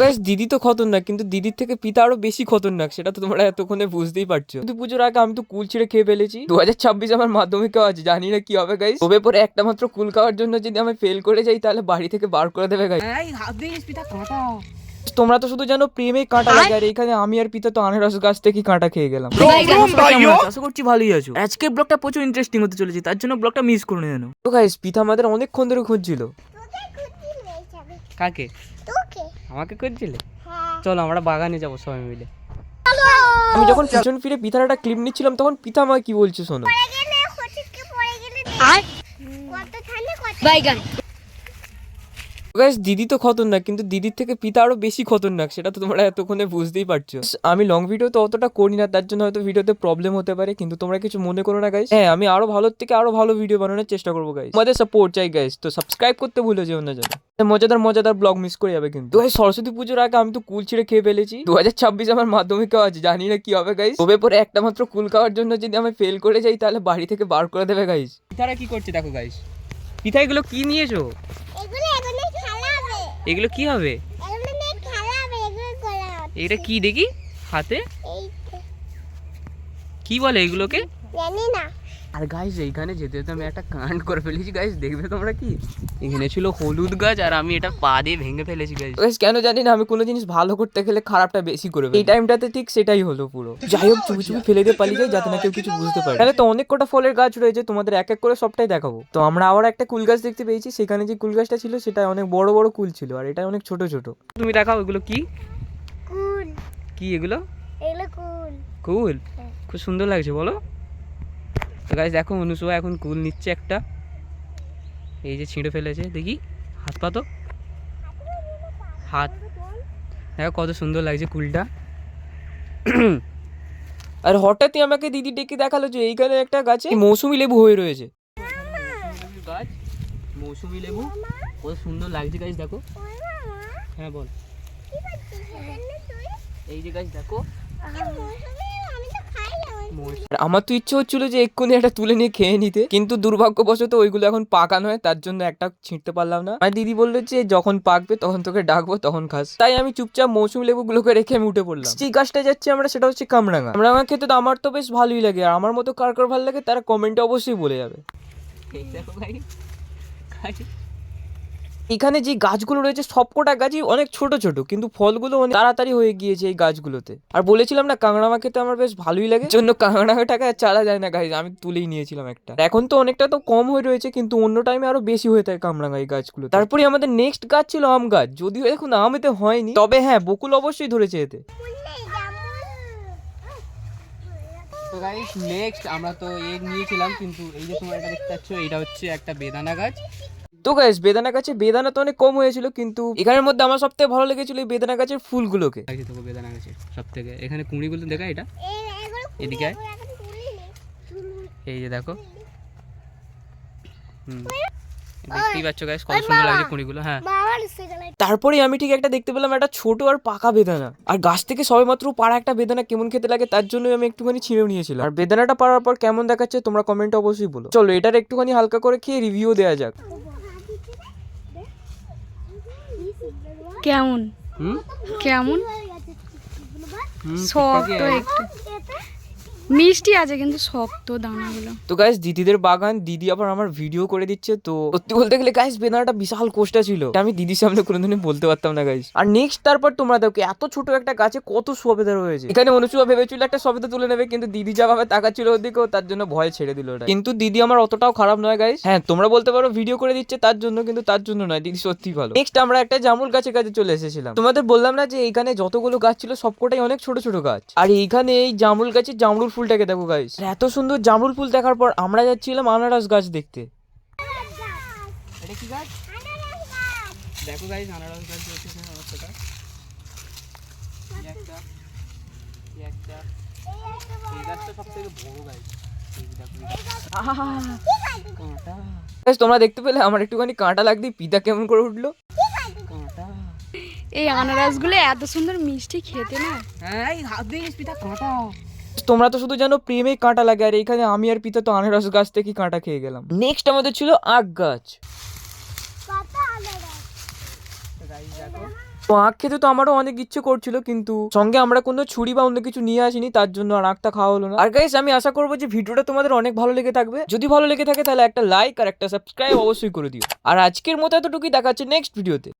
Guys দিদি তো খতরনাক, কিন্তু দিদির থেকে পিতা আরো বেশি খতরনাক, সেটা তো তোমরা এতক্ষণে বুঝতেই পারছো। কিন্তু পুজোর আগে আমি তো কুল ছিঁড়ে খেয়ে ফেলেছি। 2026 আমার মাধ্যমিকও আছে, জানি না কি হবে গাইস। তবে পরে একটা মাত্র কুল খাওয়ার জন্য যদি আমি ফেল করে যাই তাহলে বাড়ি থেকে বার করে দেবে গাইস। তোমরা তো শুধু জানো প্রেমে কাঁটা লাগে, আর এখানে আমি আর পিতা তো আনারস গাছ থেকে কাঁটা খেয়ে গেলাম। আশা করছি ভালোই আছো। আজকের ব্লগটা প্রচুর ইন্টারেস্টিং হতে চলেছে, তার জন্য ব্লগটা মিস করে জানো তো গাইস। পিতা আমাদের অনেকক্ষণ ধরে খুঁজছিল। কাকে? আমাকে খুঁজছিলে? চলো আমরা বাগানে যাবো সবাই মিলে। আমি যখন পিছন ফিরে পিতার একটা ক্লিপ নিচ্ছিলাম তখন পিতা আমাকে কি বলছে শোনো। গাইস দিদি তো খতরনাক, কিন্তু দিদির থেকে পিতা আরো বেশি খতরনাক, সেটা তো তোমরা এতক্ষণে বুঝতেই পারছো। আমি লং ভিডিও তো অতটা করি না, তার জন্য হয়তো ভিডিওতে প্রবলেম হতে পারে, কিন্তু তোমরা কিছু মনে করো না গাইস। হ্যাঁ আমি আরো ভালো থেকে আরো ভালো ভিডিও বানানোর চেষ্টা করবো গাইস, তোমাদের সাপোর্ট চাই গাইস। তো সাবস্ক্রাইব করতে ভুলে যেও না যেন, মজাদার মজাদার ব্লগ মিস করে যাবে কিন্তু। সরস্বতী পুজোর আগে আমি তো কুল ছিঁড়ে খেয়ে ফেলেছি। 2026 আমার মাধ্যমিকও আছে, জানি না কি হবে গাইস। তবে পরে একটা মাত্র কুল খাওয়ার জন্য যদি আমি ফেল করে যাই তাহলে বাড়ি থেকে বার করে দেবে গাইস। পিতারা কি করছে দেখো গাইস। পিতা এগুলো কি নিয়েছো? এগুলো কি হবে? এটা কি দেখি হাতে কি বলে এগুলোকে? জানি না। আর গাইস এইখানে যেতে যেতে আমি একটা কাণ্ড করে ফেলেছি গাইস, দেখবে তোমরা কি। এখানে ছিল হলুদ গাছ আর আমি এটা পা দিয়ে ভেঙে ফেলেছি গাইস। কেন জানি না, আমি কোনো জিনিস ভালো করতে গেলে খারাপটা বেশি করে ফেলি। এই টাইমটাতে ঠিক সেটাই হলো পুরো। যাই হোক চুপি চুপি ফেলে দিয়ে পালিয়ে যাই যাতে না কেউ কিছু বুঝতে পারে। তাহলে তো অনেক কটা ফলের গাছ রয়েছে, তোমাদের এক এক করে সবটাই দেখাবো। তো আমরা আবার একটা কুল গাছ দেখতে পেয়েছি, সেখানে যে কুল গাছটা ছিল সেটা অনেক বড় বড় কুল ছিল, আর এটা অনেক ছোট ছোট। তুমি দেখাও এগুলো কি কুল। কি এগুলো? এগুলো কুল। কুল খুব সুন্দর লাগছে বলো তো গাইস। দেখো অনুসুয়া এখন কুল নিচ্ছে একটা, এই যে ছিঁড়ে ফেলেছে। দেখি হাত পা তো, হাত দেখো কত সুন্দর লাগছে কুলটা। আর হঠাৎই আমাকে দিদি ডেকে দেখালো যে এইখানে একটা গাছে মৌসুমী লেবু হয়ে রয়েছে। গাছ মৌসুমী লেবু কত সুন্দর লাগছে গাইস দেখো। হ্যাঁ বল। এই যে গাইস দেখো, আমার তো ইচ্ছে হচ্ছিল যে এক্ষুনি একটা তুলে নিয়ে খেয়ে নিতে, কিন্তু দুর্ভাগ্যবশত ওইগুলো এখন পাকা নয়, তার জন্য একটা ছিঁড়তে পারলাম না। আর দিদি বললো যে যখন পাকবে তখন তোকে ডাকবো, তখন খাস। তাই আমি চুপচাপ মৌসুমী লেবুগুলোকে রেখে আমি উঠে পড়লাম। যে গাছটা যাচ্ছে আমরা সেটা হচ্ছে কামরাঙা। কামরাঙা খেতে তো আমার তো বেশ ভালোই লাগে, আর আমার মতো কার কার ভালো লাগে তারা কমেন্টে অবশ্যই বলে যাবে। এখানে যে গাছগুলো রয়েছে সবকটা গাছই অনেক ছোট ছোট, কিন্তু ফলগুলো অনেক তাড়াতাড়ি হয়ে গিয়েছে এই গাছগুলোতে। আর বলেছিলাম না কাঁকড়ামা খেতে আমার বেশ ভালোই লাগে, জন্য কাঁকড়ামাটাকে আর চালা যায় না গাছ, আমি তুলেই নিয়েছিলাম একটা। এখন তো অনেকটা তো কম হয়ে রয়েছে, কিন্তু অন্য টাইমে আরো বেশি হয়ে থাকে কামরাঙা এই গাছগুলো। তারপরে আমাদের নেক্সট গাছ ছিল আম গাছ, যদিও এখন আম এতে হয়নি, তবে হ্যাঁ বকুল অবশ্যই ধরেছে এতে। তো গাইস নেক্সট আমরা তো নিয়েছিলাম, কিন্তু এই যে তোমরা এটা দেখতে পাচ্ছ এটা হচ্ছে একটা বেদানা গাছ। তো গাইস বেদানা গাছে বেদানা তো অনেক কম হয়েছিল, কিন্তু এখানের মধ্যে আমার সব থেকে ভালো লেগেছিল এই বেদানা গাছের ফুলগুলোকে। বেদানা গাছের সব থেকে এখানে কুঁড়িগুলো দেখা, এটা এদিকে এই যে দেখো, দেখতেই পাচ্ছ গাইস কত সুন্দর লাগছে কুঁড়িগুলো। হ্যাঁ তারপরে আমি ঠিক একটা দেখতে পেলাম একটা ছোট আর পাকা বেদানা, আর গাছ থেকে সবেমাত্র পাড়া একটা বেদানা কেমন খেতে লাগে তার জন্য আমি একটুখানি ছিঁড়েও নিয়েছিলাম। আর বেদানাটা পাড়ার পর কেমন দেখাচ্ছে তোমরা কমেন্টে অবশ্যই বলো। চলো এটার একটুখানি হালকা করে খেয়ে রিভিউ দেওয়া যাক। কেমন কেমন শক্ত, একটু মিষ্টি আছে কিন্তু শক্ত দানাগুলো। তো গাইস দিদিদের বাগান, দিদি আবার আমার ভিডিও করে দিচ্ছে। তো সত্যি বলতে গেলে গাইস বেদানাটা বিশাল কোষ্টা ছিল, আমি দিদির সামনে কোনোদিনই বলতে পারতাম না গাইস। আর নেক্সট তারপর তোমরা দেখো এত ছোট একটা গাছে কত সবেদা রয়েছে। এখানে অনুচুয়া ভেবেছিল একটা সবেদা তুলে নেবে, কিন্তু দিদি যা ভাবে তাকাচ্ছিল ওদিকেও, তার জন্য ভয় ছেড়ে দিল ওটা। কিন্তু দিদি আমার অতটাও খারাপ নয় গাইস। হ্যাঁ তোমরা বলতে পারো ভিডিও করে দিচ্ছে তার জন্য, কিন্তু তার জন্য নয়, দিদি সত্যি ভালো। নেক্সট আমরা একটা জামুল গাছের কাছে চলে এসেছিলাম। তোমাদের বললাম না যে এখানে যতগুলো গাছ ছিল সবকটাই অনেক ছোট ছোট গাছ, আর এইখানে এই জামুল গাছের জামরুল ফুলটাকে দেখো গাইস। এত সুন্দর জামরুল ফুল দেখার পর আমরা যাচ্ছিলাম আনারস গাছ দেখতে। এটা কি গাছ দেখো গাইস, আনারস গাছ হচ্ছে অবস্থাটা একটা এই গাছটা সবথেকে বড় গাছ। তোমরা দেখতে পেলে আমার একটুখানি কাঁটা লাগতেই পিতা কেমন করে উঠলো। এই আনারসগুলো এত সুন্দর মিষ্টি খেতে না। হ্যাঁ হাত দিয়ে পিতা কাঁটা। তোমরা তো শুধু জানো প্রেমে কাঁটা লাগে, আর এখানে আমি আর পিতা তো আনারস গাছ থেকে কাঁটা খেয়ে গেলাম। নেক্সট আমাদের ছিল আখ গাছ। গাইস দেখো, তো আখ খেতে তো আমারও অনেক ইচ্ছে করছিল, কিন্তু সঙ্গে আমরা কোনো ছুরি বা অন্য কিছু নিয়ে আসিনি, তার জন্য আর আখটা খাওয়া হলো না। আর গাইস আমি আশা করবো যে ভিডিওটা তোমাদের অনেক ভালো লেগে থাকবে। যদি ভালো লেগে থাকে তাহলে একটা লাইক আর একটা সাবস্ক্রাইব অবশ্যই করে দিও। আর আজকের মতো এতটুকুই, দেখা হচ্ছে নেক্সট ভিডিওতে।